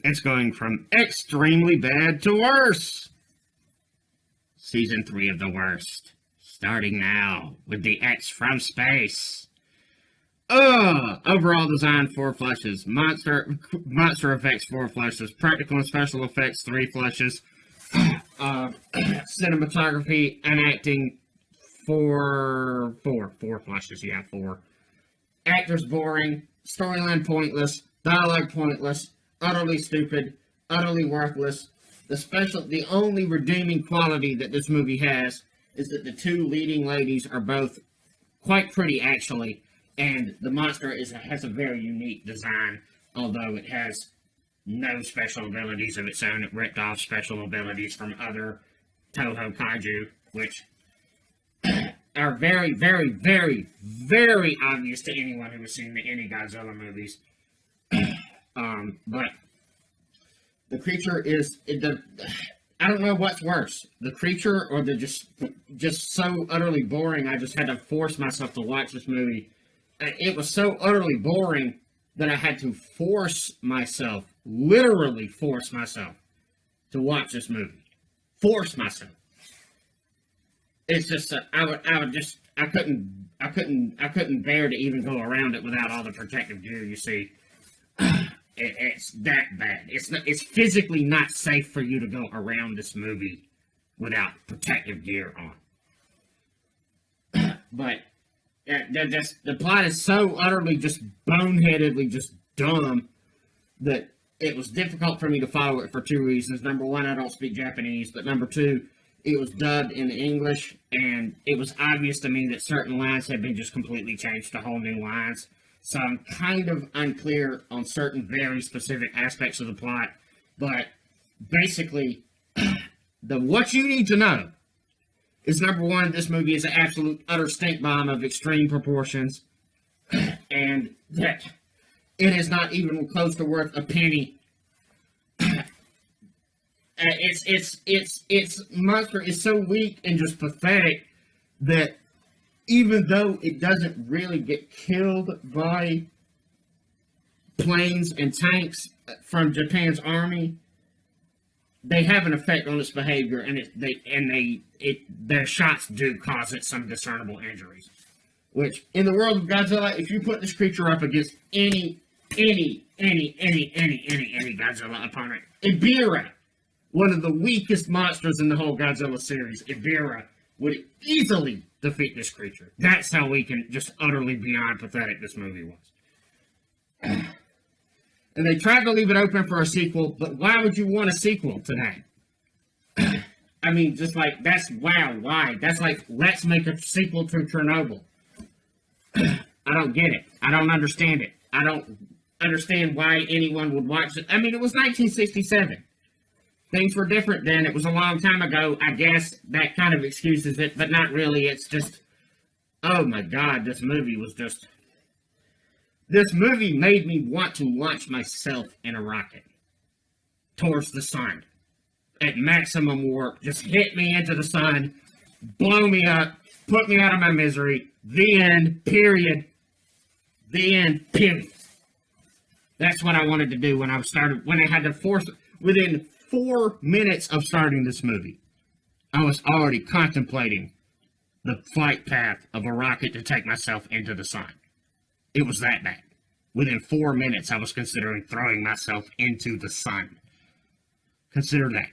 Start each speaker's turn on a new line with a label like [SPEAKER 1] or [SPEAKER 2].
[SPEAKER 1] It's going from extremely bad to worse. Season 3 of The Worst. Starting now with the X from space. Overall design 4 flushes. Monster effects 4 flushes. Practical and special effects 3 flushes. Cinematography and acting 4 flushes. Yeah, 4. Actors boring. Storyline pointless. Dialogue pointless. Utterly stupid. Utterly worthless. The only redeeming quality that this movie has is that the 2 leading ladies are both quite pretty, actually, and the monster has a very unique design, although it has no special abilities of its own. It ripped off special abilities from other Toho Kaiju, which are very, very, very, very obvious to anyone who has seen any Godzilla movies. But the creature I don't know what's worse, the creature or the just so utterly boring. I just had to force myself to watch this movie. It was so utterly boring that I had to literally force myself to watch this movie. Force myself. It's just I couldn't bear to even go around it without all the protective gear. You see. It's that bad. It's physically not safe for you to go around this movie without protective gear on. But the plot is so utterly just boneheadedly just dumb that it was difficult for me to follow it for 2 reasons. Number one, I don't speak Japanese, but number two, it was dubbed in English, and it was obvious to me that certain lines had been just completely changed to whole new lines. So I'm kind of unclear on certain very specific aspects of the plot, but basically, what you need to know is, number one, this movie is an absolute utter stink bomb of extreme proportions, and that it is not even close to worth a penny. Its monster is so weak and just pathetic that even though it doesn't really get killed by planes and tanks from Japan's army, they have an effect on its behavior, and their shots do cause it some discernible injuries. Which, in the world of Godzilla, if you put this creature up against any Godzilla opponent, Ibira, one of the weakest monsters in the whole Godzilla series, Ibira, would easily defeat this creature. That's how we can just utterly beyond pathetic this movie was. And they tried to leave it open for a sequel, but why would you want a sequel to that? I mean, just like, why? That's like, let's make a sequel to Chernobyl. I don't get it. I don't understand it. I don't understand why anyone would watch it. I mean, it was 1967. Things were different then. It was a long time ago. I guess that kind of excuses it, but not really. It's just, oh my God, this movie made me want to launch myself in a rocket towards the sun at maximum warp. Just hit me into the sun, blow me up, put me out of my misery. The end, period. The end, period. That's what I wanted to do when I had to force it. Within 4 minutes of starting this movie, I was already contemplating the flight path of a rocket to take myself into the sun. It was that bad. Within 4 minutes, I was considering throwing myself into the sun. Consider that.